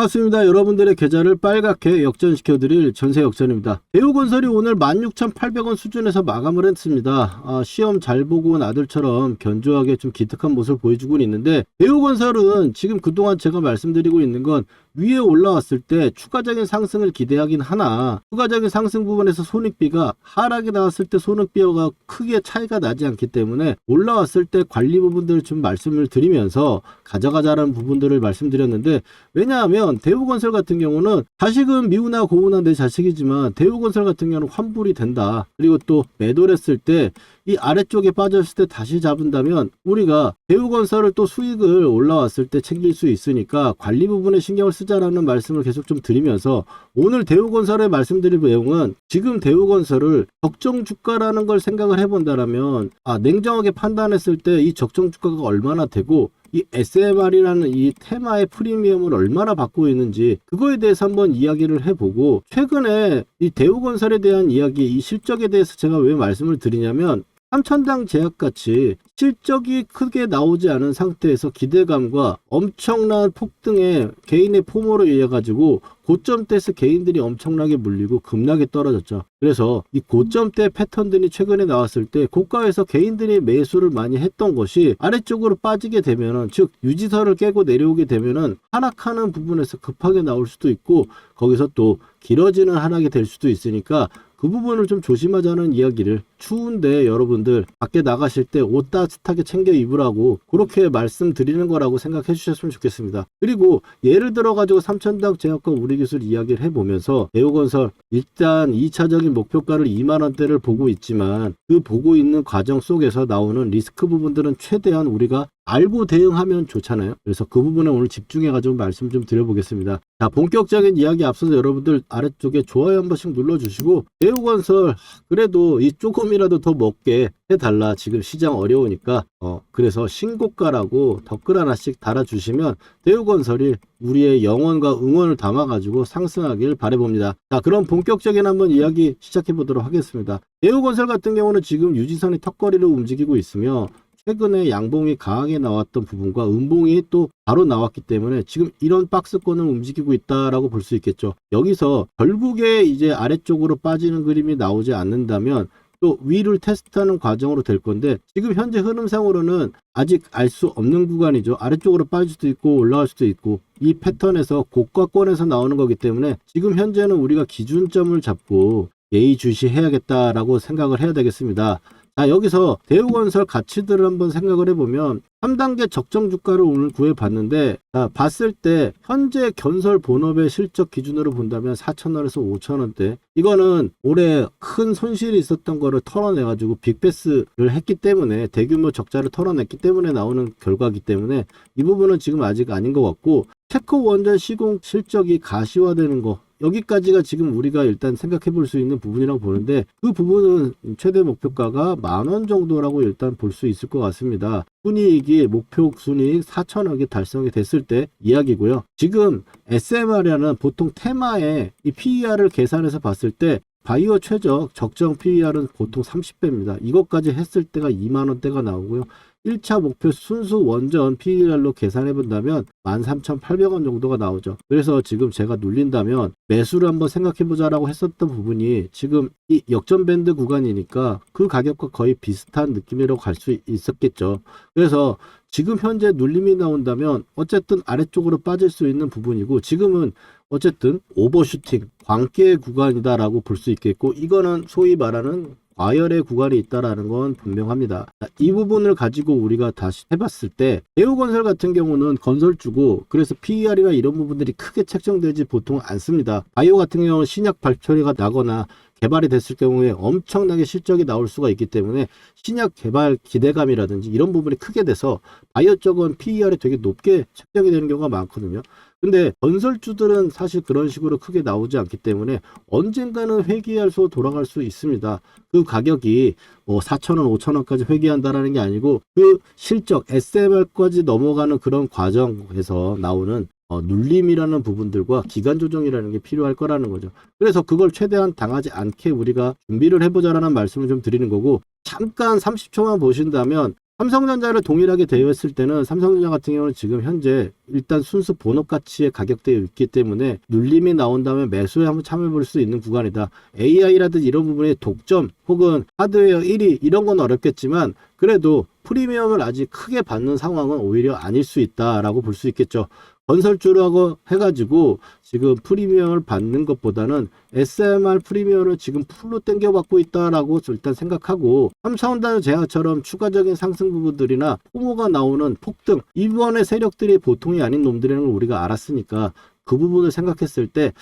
반갑습니다. 여러분들의 계좌를 빨갛게 역전시켜드릴 전세역전입니다. 대우건설이 오늘 16,800원 수준에서 마감을 했습니다. 시험 잘 보고 온 아들처럼 견조하게 좀 기특한 모습을 보여주고 있는데, 대우건설은 지금 그동안 제가 말씀드리고 있는 건 위에 올라왔을 때 추가적인 상승을 기대하긴 하나, 추가적인 상승 부분에서 손익비가 하락이 나왔을 때 손익비가 크게 차이가 나지 않기 때문에 올라왔을 때 관리 부분들을 좀 말씀을 드리면서 가져가자라는 부분들을 말씀드렸는데, 왜냐하면 대우건설 같은 경우는 자식은 미우나 고우나 내 자식이지만 대우건설 같은 경우는 환불이 된다. 그리고 또 매도를 했을 때 이 아래쪽에 빠졌을 때 다시 잡은다면 우리가 대우건설을 또 수익을 올라왔을 때 챙길 수 있으니까 관리 부분에 신경을 쓰자라는 말씀을 계속 좀 드리면서, 오늘 대우건설에 말씀드릴 내용은 지금 대우건설을 적정 주가라는 걸 생각을 해본다라면 냉정하게 판단했을 때 이 적정 주가가 얼마나 되고 이 SMR이라는 이 테마의 프리미엄을 얼마나 받고 있는지 그거에 대해서 한번 이야기를 해보고, 최근에 이 대우건설에 대한 이야기, 이 실적에 대해서 제가 왜 말씀을 드리냐면, 삼천당 제약같이 실적이 크게 나오지 않은 상태에서 기대감과 엄청난 폭등의 개인의 포모로 인해 가지고 고점대에서 개인들이 엄청나게 물리고 급락이 떨어졌죠. 그래서 이 고점대 패턴들이 최근에 나왔을 때 고가에서 개인들이 매수를 많이 했던 것이 아래쪽으로 빠지게 되면은, 즉 유지선을 깨고 내려오게 되면은 하락하는 부분에서 급하게 나올 수도 있고, 거기서 또 길어지는 하락이 될 수도 있으니까 그 부분을 좀 조심하자는 이야기를, 추운데 여러분들 밖에 나가실 때 옷 따뜻하게 챙겨 입으라고 그렇게 말씀드리는 거라고 생각해 주셨으면 좋겠습니다. 그리고 예를 들어 가지고 삼천당 제약과 우리기술 이야기를 해보면서, 대우건설 일단 2차적인 목표가를 2만원대를 보고 있지만 그 보고 있는 과정 속에서 나오는 리스크 부분들은 최대한 우리가 알고 대응하면 좋잖아요. 그래서 그 부분에 오늘 집중해 가지고 말씀 좀 드려보겠습니다. 자, 본격적인 이야기 앞서서 여러분들 아래쪽에 좋아요 한 번씩 눌러주시고, 대우건설 그래도 이 조금이라도 더 먹게 해달라, 지금 시장 어려우니까 그래서 신고가라고 댓글 하나씩 달아주시면 대우건설이 우리의 영원과 응원을 담아가지고 상승하길 바라봅니다. 자, 그럼 본격적인 한번 이야기 시작해 보도록 하겠습니다. 대우건설 같은 경우는 지금 유지선이 턱걸이로 움직이고 있으며, 최근에 양봉이 강하게 나왔던 부분과 음봉이 또 바로 나왔기 때문에 지금 이런 박스권을 움직이고 있다라고 볼 수 있겠죠. 여기서 결국에 이제 아래쪽으로 빠지는 그림이 나오지 않는다면 또 위를 테스트하는 과정으로 될 건데, 지금 현재 흐름상으로는 아직 알 수 없는 구간이죠. 아래쪽으로 빠질 수도 있고 올라갈 수도 있고, 이 패턴에서 고가권에서 나오는 거기 때문에 지금 현재는 우리가 기준점을 잡고 예의주시해야겠다라고 생각을 해야 되겠습니다. 자, 여기서 대우건설 가치들을 한번 생각을 해보면 3단계 적정 주가를 오늘 구해봤는데, 봤을 때 현재 건설 본업의 실적 기준으로 본다면 4,000원에서 5,000원대, 이거는 올해 큰 손실이 있었던 거를 털어내가지고 빅베스를 했기 때문에, 대규모 적자를 털어냈기 때문에 나오는 결과이기 때문에 이 부분은 지금 아직 아닌 것 같고, 체코 원전 시공 실적이 가시화되는 거, 여기까지가 지금 우리가 일단 생각해 볼 수 있는 부분이라고 보는데, 그 부분은 최대 목표가가 10,000원 정도라고 일단 볼 수 있을 것 같습니다. 순이익이 목표 순이익 4,000억이 달성이 됐을 때 이야기고요. 지금 SMR이라는 보통 테마의 이 PER을 계산해서 봤을 때 바이오 최적 적정 PER은 보통 30배입니다. 이것까지 했을 때가 2만원대가 나오고요. 1차 목표 순수 원전 PER로 계산해 본다면 13,800원 정도가 나오죠. 그래서 지금 제가 눌린다면 매수를 한번 생각해 보자라고 했었던 부분이 지금 이 역전 밴드 구간이니까 그 가격과 거의 비슷한 느낌이라고 갈 수 있었겠죠. 그래서 지금 현재 눌림이 나온다면 어쨌든 아래쪽으로 빠질 수 있는 부분이고, 지금은 어쨌든 오버슈팅, 광기의 구간이다라고 볼 수 있겠고, 이거는 소위 말하는 과열의 구간이 있다라는 건 분명합니다. 이 부분을 가지고 우리가 다시 해봤을 때, 대우건설 같은 경우는 건설주고, 그래서 PER이나 이런 부분들이 크게 책정되지 보통 않습니다. 바이오 같은 경우는 신약 발표가 나거나 개발이 됐을 경우에 엄청나게 실적이 나올 수가 있기 때문에 신약 개발 기대감이라든지 이런 부분이 크게 돼서 바이오 쪽은 PER이 되게 높게 책정이 되는 경우가 많거든요. 근데 건설주들은 사실 그런 식으로 크게 나오지 않기 때문에 언젠가는 회귀할수 돌아갈 수 있습니다. 그 가격이 뭐 4,000원, 5,000원까지 회귀한다라는 게 아니고, 그 실적 SMR까지 넘어가는 그런 과정에서 나오는 눌림이라는 부분들과 기간 조정이라는 게 필요할 거라는 거죠. 그래서 그걸 최대한 당하지 않게 우리가 준비를 해보자라는 말씀을 좀 드리는 거고, 잠깐 30초만 보신다면 삼성전자를 동일하게 대여했을 때는 삼성전자 같은 경우는 지금 현재 일단 순수 본업 가치의 가격대에 있기 때문에 눌림이 나온다면 매수에 한번 참여해 볼 수 있는 구간이다. AI라든지 이런 부분의 독점 혹은 하드웨어 1위 이런 건 어렵겠지만 그래도 프리미엄을 아직 크게 받는 상황은 오히려 아닐 수 있다라고 볼 수 있겠죠. 건설주라고 해가지고 지금 프리미엄을 받는 것보다는 SMR 프리미엄을 지금 풀로 땡겨받고 있다라고 일단 생각하고 삼성전자 제약처럼 추가적인 상승 부분들이나 포모가 나오는 폭등 이번에 세력들이 보통이 아닌 놈들이라는 걸 우리가 알았으니까 그 부분을 생각했을 때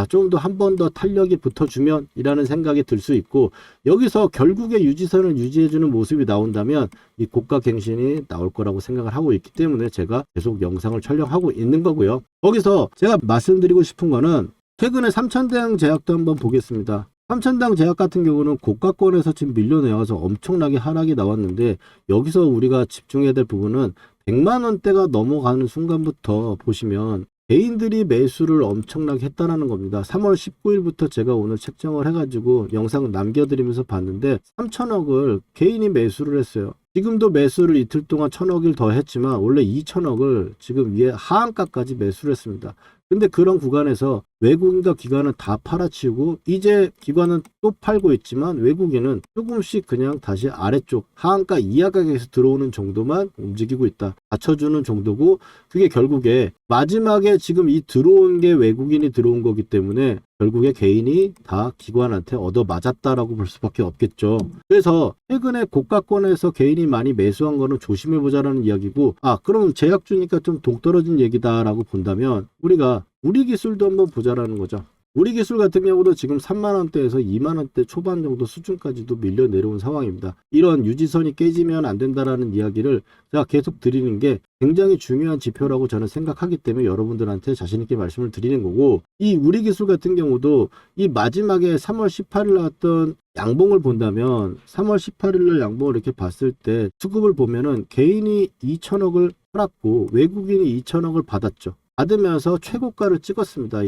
좀 더 한 번 더 탄력이 붙어주면 이라는 생각이 들 수 있고 여기서 결국에 유지선을 유지해주는 모습이 나온다면 이 고가 갱신이 나올 거라고 생각을 하고 있기 때문에 제가 계속 영상을 촬영하고 있는 거고요. 거기서 제가 말씀드리고 싶은 거는 최근에 삼천대왕 제약도 한번 보겠습니다. 삼천대왕 제약 같은 경우는 고가권에서 지금 밀려내어서 엄청나게 하락이 나왔는데 여기서 우리가 집중해야 될 부분은 100만원대가 넘어가는 순간부터 보시면 개인들이 매수를 엄청나게 했다라는 겁니다. 3월 19일부터 제가 오늘 책정을 해가지고 영상 남겨드리면서 봤는데 3천억을 개인이 매수를 했어요. 지금도 매수를 이틀 동안 1,000억을 더 했지만 원래 2천억을 지금 위에 하한가까지 매수를 했습니다. 근데 그런 구간에서 외국인과 기관은 다 팔아치우고 이제 기관은 또 팔고 있지만 외국인은 조금씩 그냥 다시 아래쪽 하한가 이하 가격에서 들어오는 정도만 움직이고 있다. 받쳐주는 정도고 그게 결국에 마지막에 지금 이 들어온 게 외국인이 들어온 거기 때문에 결국에 개인이 다 기관한테 얻어 맞았다라고 볼 수밖에 없겠죠. 그래서 최근에 고가권에서 개인이 많이 매수한 거는 조심해보자라는 이야기고 그럼 제약주니까 좀 동떨어진 얘기다라고 본다면 우리가 우리 기술도 한번 보자라는 거죠. 우리 기술 같은 경우도 지금 3만원대에서 2만원대 초반 정도 수준까지도 밀려 내려온 상황입니다. 이런 유지선이 깨지면 안 된다라는 이야기를 제가 계속 드리는 게 굉장히 중요한 지표라고 저는 생각하기 때문에 여러분들한테 자신있게 말씀을 드리는 거고 이 우리 기술 같은 경우도 이 마지막에 3월 18일 나왔던 양봉을 본다면 3월 18일날 양봉을 이렇게 봤을 때 수급을 보면은 개인이 2천억을 팔았고 외국인이 2천억을 받았죠. 받으면서 최고가를 찍었습니다.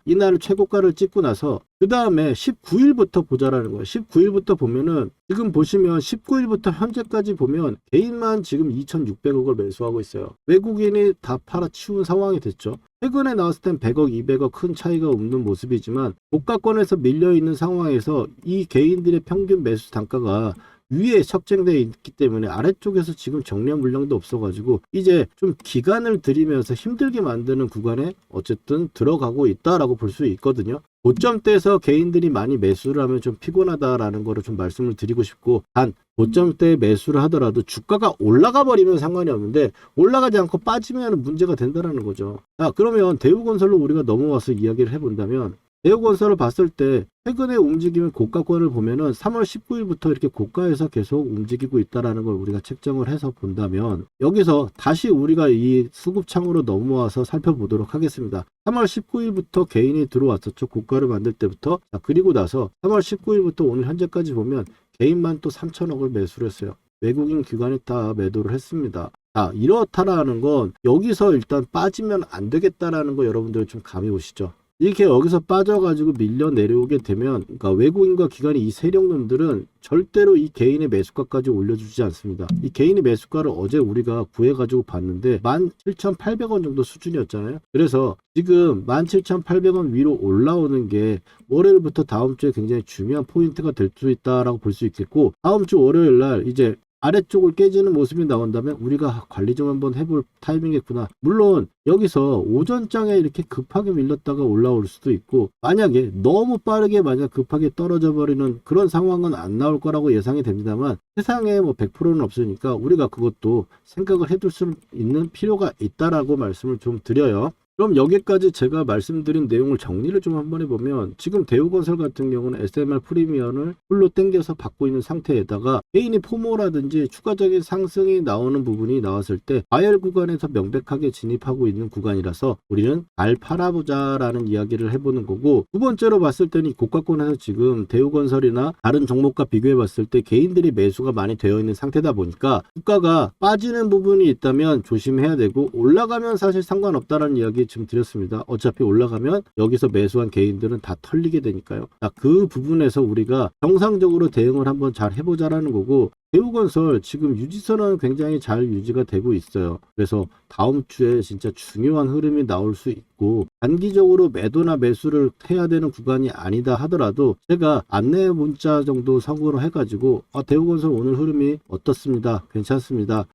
이날 최고가를 찍고 나서 그 다음에 19일부터 보자라는 거예요. 19일부터 보면은 지금 보시면 19일부터 현재까지 보면 개인만 지금 2,600억을 매수하고 있어요. 외국인이 다 팔아치운 상황이 됐죠. 최근에 나왔을 땐 100억, 200억 큰 차이가 없는 모습이지만 고가권에서 밀려있는 상황에서 이 개인들의 평균 매수 단가가 위에 책정되어 있기 때문에 아래쪽에서 지금 정리한 물량도 없어가지고 이제 좀 기간을 들이면서 힘들게 만드는 구간에 어쨌든 들어가고 있다라고 볼 수 있거든요. 고점대에서 개인들이 많이 매수를 하면 좀 피곤하다라는 거를 좀 말씀을 드리고 싶고 단 고점대에 매수를 하더라도 주가가 올라가 버리면 상관이 없는데 올라가지 않고 빠지면 문제가 된다라는 거죠. 그러면 대우건설로 우리가 넘어와서 이야기를 해본다면 대우건설을 봤을 때 최근에 움직이는 고가권을 보면은 3월 19일부터 이렇게 고가에서 계속 움직이고 있다라는 걸 우리가 책정을 해서 본다면 여기서 다시 우리가 이 수급창으로 넘어와서 살펴보도록 하겠습니다. 3월 19일부터 개인이 들어왔었죠. 고가를 만들 때부터. 그리고 나서 3월 19일부터 오늘 현재까지 보면 개인만 또 3천억을 매수를 했어요. 외국인 기관이 다 매도를 했습니다. 이렇다라는 건 여기서 일단 빠지면 안 되겠다라는 거 여러분들 좀 감이 오시죠? 이렇게 여기서 빠져가지고 밀려 내려오게 되면 그러니까 외국인과 기관이 이 세력놈들은 절대로 이 개인의 매수가까지 올려주지 않습니다. 이 개인의 매수가를 어제 우리가 구해가지고 봤는데 17,800원 정도 수준이었잖아요. 그래서 지금 17,800원 위로 올라오는 게 월요일부터 다음 주에 굉장히 중요한 포인트가 될 수 있다라고 볼 수 있겠고 다음 주 월요일 날 이제 아래쪽을 깨지는 모습이 나온다면 우리가 관리 좀 한번 해볼 타이밍이겠구나. 물론 여기서 오전장에 이렇게 급하게 밀렸다가 올라올 수도 있고 만약에 너무 빠르게 만약 급하게 떨어져 버리는 그런 상황은 안 나올 거라고 예상이 됩니다만 세상에 뭐 100%는 없으니까 우리가 그것도 생각을 해둘 수 있는 필요가 있다라고 말씀을 좀 드려요. 그럼 여기까지 제가 말씀드린 내용을 정리를 좀 한번 해보면 지금 대우건설 같은 경우는 SMR 프리미엄을 풀로 땡겨서 받고 있는 상태에다가 개인이 포모라든지 추가적인 상승이 나오는 부분이 나왔을 때 과열 구간에서 명백하게 진입하고 있는 구간이라서 우리는 잘 팔아보자라는 이야기를 해보는 거고 두 번째로 봤을 때는 고가권에서 지금 대우건설이나 다른 종목과 비교해 봤을 때 개인들이 매수가 많이 되어 있는 상태다 보니까 주가가 빠지는 부분이 있다면 조심해야 되고 올라가면 사실 상관없다라는 이야기 지금 드렸습니다. 어차피 올라가면 여기서 매수한 개인들은 다 털리게 되니까요. 그 부분에서 우리가 정상적으로 대응을 한번 잘 해보자라는 거고 대우건설 지금 유지선은 굉장히 잘 유지가 되고 있어요. 그래서 다음 주에 진짜 중요한 흐름이 나올 수 있고, 단기적으로 매도나 매수를 해야 되는 구간이 아니다 하더라도 제가 안내 문자 정도 선고를 해가지고 대우건설 오늘 흐름이 어떻습니다, 괜찮습니다,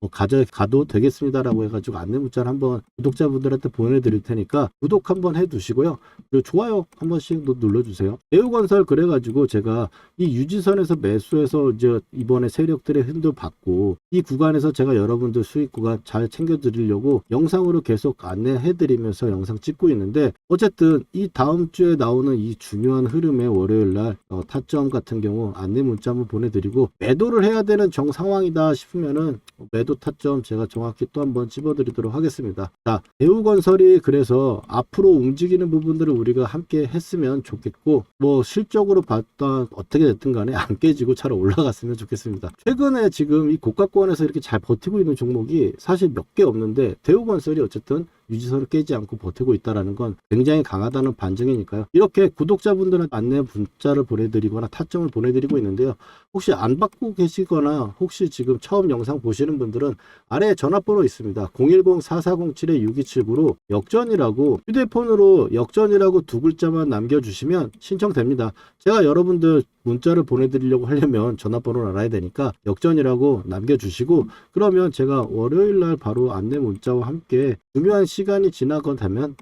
가도 되겠습니다라고 해가지고 안내 문자를 한번 구독자분들한테 보내드릴 테니까 구독 한번 해두시고요. 그리고 좋아요 한 번씩 눌러주세요. 대우건설 그래가지고 제가 이 유지선에서 매수해서 이제 이번에 세력들의 흔들 받고 이 구간에서 제가 여러분들 수익 구간 잘 챙겨드리려고 영상으로 계속 안내해드리면서 영상 찍고 있는데, 어쨌든 이 다음 주에 나오는 이 중요한 흐름의 월요일날 타점 같은 경우 안내 문자 한번 보내드리고, 매도를 해야 되는 상황이다 싶으면은 매도 타점 제가 정확히 또 한번 찝어드리도록 하겠습니다. 자, 대우건설이 그래서 앞으로 움직이는 부분들을 우리가 함께 했으면 좋겠고, 뭐 실적으로 봤다 어떻게 됐든 간에 안 깨지고 잘 올라갔으면 좋겠습니다. 최근에 지금 이 고가권에서 이렇게 잘 버티고 있는 종목이 사실 몇 개 없는데, 대우건설이 어쨌든 유지선을 깨지 않고 버티고 있다는 건 굉장히 강하다는 반증이니까요. 이렇게 구독자분들한테 안내 문자를 보내드리거나 타점을 보내드리고 있는데요. 혹시 안 받고 계시거나 혹시 지금 처음 영상 보시는 분들은 아래에 전화번호 있습니다. 010-4407-6279로 역전이라고, 휴대폰으로 역전이라고 두 글자만 남겨주시면 신청됩니다. 제가 여러분들 문자를 보내드리려고 하려면 전화번호를 알아야 되니까 역전이라고 남겨주시고, 그러면 제가 월요일날 바로 안내 문자와 함께 중요한 시간이 지나건 되면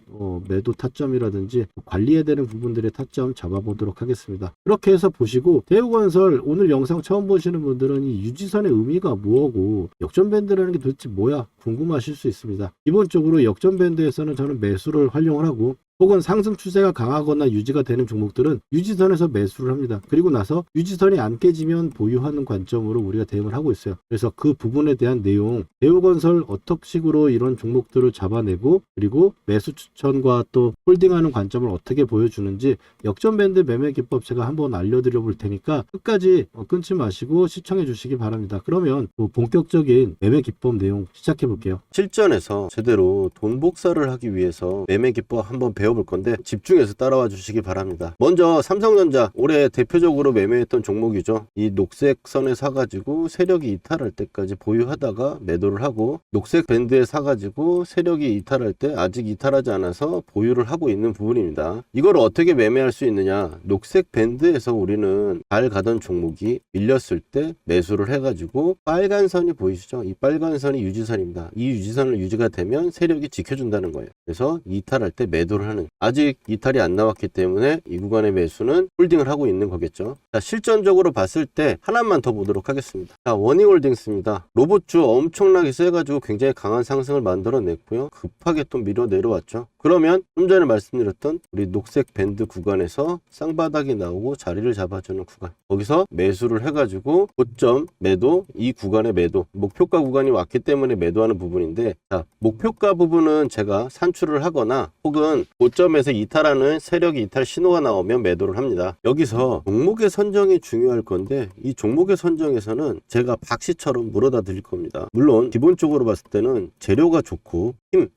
매도 타점이라든지 관리해야 되는 부분들의 타점 잡아보도록 하겠습니다. 그렇게 해서 보시고, 대우건설 오늘 영상 처음 보시는 분들은 이 유지선의 의미가 뭐고 역전밴드라는 게 도대체 뭐야 궁금하실 수 있습니다. 기본적으로 역전밴드에서는 저는 매수를 활용을 하고, 혹은 상승 추세가 강하거나 유지가 되는 종목들은 유지선에서 매수를 합니다. 그리고 나서 유지선이 안 깨지면 보유하는 관점으로 우리가 대응을 하고 있어요. 그래서 그 부분에 대한 내용, 대우건설 어떤 식으로 이런 종목들을 잡아내고, 그리고 매수 추천과 또 홀딩하는 관점을 어떻게 보여주는지 역전밴드 매매 기법 제가 한번 알려드려 볼 테니까 끝까지 끊지 마시고 시청해 주시기 바랍니다. 그러면 본격적인 매매 기법 내용 시작해 볼게요. 실전에서 제대로 돈 복사를 하기 위해서 매매 기법 한번 배워볼 건데 집중해서 따라와 주시기 바랍니다. 먼저 삼성전자, 올해 대표적으로 매매했던 종목이죠. 이 녹색 선에 사가지고 세력이 이탈할 때까지 보유하다가 매도를 하고, 녹색 밴드에 사가지고 세력이 이탈할 때 아직 이탈하지 않아서 보유를 하고 있는 부분입니다. 이걸 어떻게 매매할 수 있느냐, 녹색 밴드에서 우리는 잘 가던 종목이 밀렸을 때 매수를 해가지고, 빨간 선이 보이시죠? 이 빨간 선이 유지선입니다. 이 유지선을 유지가 되면 세력이 지켜준다는 거예요. 그래서 이탈할 때 매도를 하는, 아직 이탈이 안 나왔기 때문에 이 구간의 매수는 홀딩을 하고 있는 거겠죠. 자, 실전적으로 봤을 때 하나만 더 보도록 하겠습니다. 자, 워닝홀딩스입니다. 로봇주 엄청나게 세가지고 굉장히 강한 상승을 만들어냈고요. 급하게 또 밀어 내려왔죠. 그러면 좀 전에 말씀드렸던 우리 녹색 밴드 구간에서 쌍바닥이 나오고 자리를 잡아주는 구간, 거기서 매수를 해가지고 고점 매도, 이 구간의 매도, 목표가 구간이 왔기 때문에 매도하는 부분인데, 자, 목표가 부분은 제가 산출을 하거나 혹은 고점에서 이탈하는 세력이 이탈 신호가 나오면 매도를 합니다. 여기서 종목의 선정이 중요할 건데, 이 종목의 선정에서는 제가 박씨처럼 물어다 드릴 겁니다. 물론 기본적으로 봤을 때는 재료가 좋고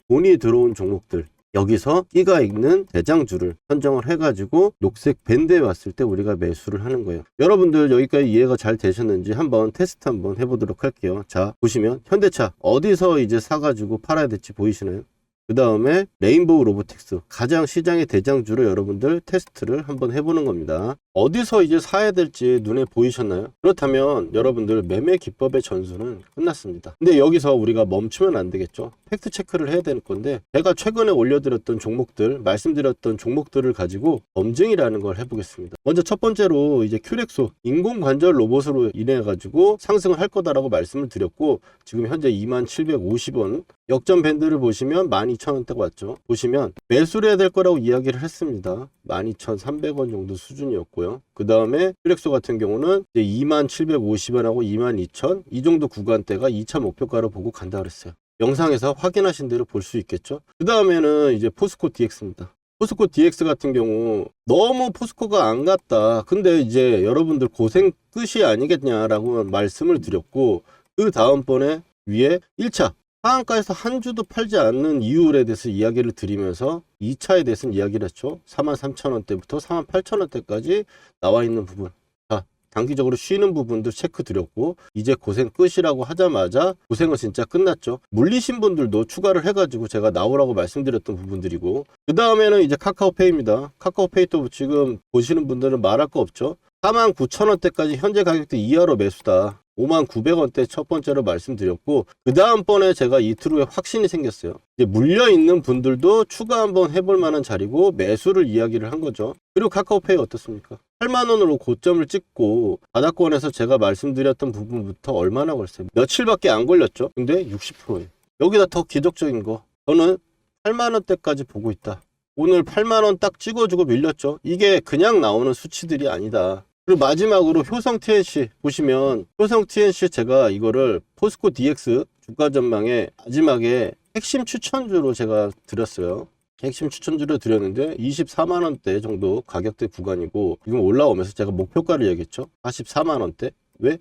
돈이 들어온 종목들, 여기서 끼가 있는 대장주를 선정을 해가지고 녹색 밴드에 왔을 때 우리가 매수를 하는 거예요. 여러분들 여기까지 이해가 잘 되셨는지 한번 테스트 한번 해보도록 할게요. 자, 보시면 현대차 어디서 이제 사가지고 팔아야 될지 보이시나요? 그 다음에 레인보우 로보틱스, 가장 시장의 대장주로 여러분들 테스트를 한번 해보는 겁니다. 어디서 이제 사야 될지 눈에 보이셨나요? 그렇다면 여러분들 매매 기법의 전수는 끝났습니다. 근데 여기서 우리가 멈추면 안 되겠죠. 팩트 체크를 해야 되는 건데, 제가 최근에 올려드렸던 종목들, 말씀드렸던 종목들을 가지고 검증이라는 걸 해보겠습니다. 먼저 첫 번째로 이제 큐렉소, 인공관절 로봇으로 인해 가지고 상승을 할 거다라고 말씀을 드렸고, 지금 현재 2750원, 역전 밴드를 보시면 12,000원대가 왔죠. 보시면 매수를 해야 될 거라고 이야기를 했습니다. 12,300원 정도 수준이었고요. 그 다음에 큐렉소 같은 경우는 이제 2750원하고 22,000, 이 정도 구간대가 2차 목표가로 보고 간다 그랬어요. 영상에서 확인하신 대로 볼 수 있겠죠. 그 다음에는 이제 포스코 DX입니다. 포스코 DX 같은 경우 너무 포스코가 안 갔다, 근데 이제 여러분들 고생 끝이 아니겠냐라고 말씀을 드렸고, 그 다음번에 위에 1차 하한가에서 한 주도 팔지 않는 이유에 대해서 이야기를 드리면서 2차에 대해서는 이야기를 했죠. 43,000원대부터 48,000원대까지 나와 있는 부분. 자, 단기적으로 쉬는 부분도 체크 드렸고 이제 고생 끝이라고 하자마자 고생은 진짜 끝났죠. 물리신 분들도 추가를 해가지고 제가 나오라고 말씀드렸던 부분들이고, 그 다음에는 이제 카카오페이입니다. 카카오페이도 지금 보시는 분들은 말할 거 없죠. 49,000원대까지 현재 가격대 이하로 매수다. 59,900원대 첫 번째로 말씀드렸고, 그 다음번에 제가 이틀 후에 확신이 생겼어요. 이제 물려있는 분들도 추가 한번 해볼 만한 자리고 매수를 이야기를 한 거죠. 그리고 카카오페이 어떻습니까? 8만원으로 고점을 찍고 바닥권에서 제가 말씀드렸던 부분부터 얼마나 걸렸어요? 며칠밖에 안 걸렸죠. 근데 60%예요. 여기다 더 기적적인 거, 저는 8만원대까지 보고 있다. 오늘 8만원 딱 찍어주고 밀렸죠. 이게 그냥 나오는 수치들이 아니다. 그리고 마지막으로 효성 TNC 보시면, 효성 TNC 제가 이거를 포스코 DX 주가 전망에 마지막에 핵심 추천주로 제가 드렸어요. 핵심 추천주로 드렸는데 24만원대 정도 가격대 구간이고, 지금 올라오면서 제가 목표가를 얘기했죠. 44만원대. 왜?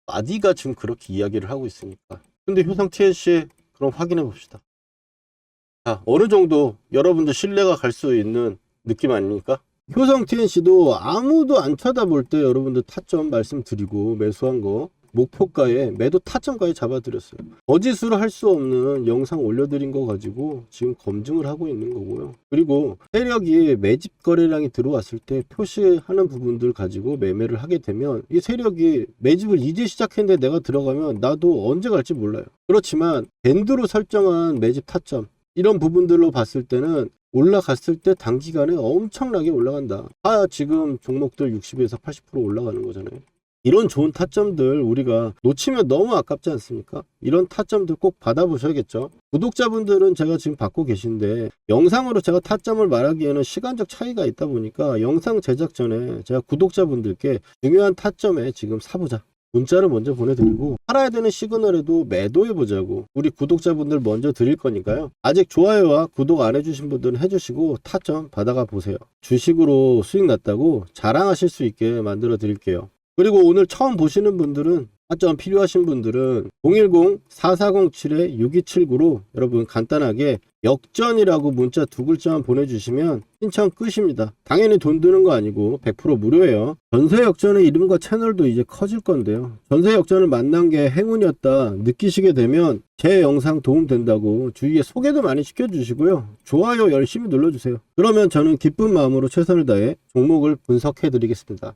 마디가 지금 그렇게 이야기를 하고 있으니까. 근데 효성 TNC 그럼 확인해 봅시다. 자, 어느 정도 여러분들 신뢰가 갈 수 있는 느낌 아닙니까? 효성 TNC도 아무도 안 쳐다볼 때 여러분들 타점 말씀드리고 매수한 거 목표가에 매도 타점까지 잡아드렸어요. 거짓으로 할 수 없는 영상 올려드린 거 가지고 지금 검증을 하고 있는 거고요. 그리고 세력이 매집 거래량이 들어왔을 때 표시하는 부분들 가지고 매매를 하게 되면 이 세력이 매집을 이제 시작했는데 내가 들어가면 나도 언제 갈지 몰라요. 그렇지만 밴드로 설정한 매집 타점 이런 부분들로 봤을 때는 올라갔을 때 단기간에 엄청나게 올라간다. 지금 종목들 60에서 80% 올라가는 거잖아요. 이런 좋은 타점들 우리가 놓치면 너무 아깝지 않습니까? 이런 타점들 꼭 받아보셔야겠죠. 구독자분들은 제가 지금 받고 계신데, 영상으로 제가 타점을 말하기에는 시간적 차이가 있다 보니까 영상 제작 전에 제가 구독자분들께 중요한 타점에 지금 사보자, 문자를 먼저 보내드리고, 팔아야 되는 시그널에도 매도해보자고 우리 구독자분들 먼저 드릴 거니까요. 아직 좋아요와 구독 안 해주신 분들은 해주시고 타점 받아가 보세요. 주식으로 수익 났다고 자랑하실 수 있게 만들어 드릴게요. 그리고 오늘 처음 보시는 분들은, 타점 필요하신 분들은 010-4407-6279로 여러분 간단하게 역전이라고 문자 2글자만 보내주시면 신청 끝입니다. 당연히 돈 드는 거 아니고 100% 무료예요. 전세 역전의 이름과 채널도 이제 커질 건데요. 전세 역전을 만난 게 행운이었다 느끼시게 되면 제 영상 도움 된다고 주위에 소개도 많이 시켜주시고요. 좋아요 열심히 눌러주세요. 그러면 저는 기쁜 마음으로 최선을 다해 종목을 분석해 드리겠습니다.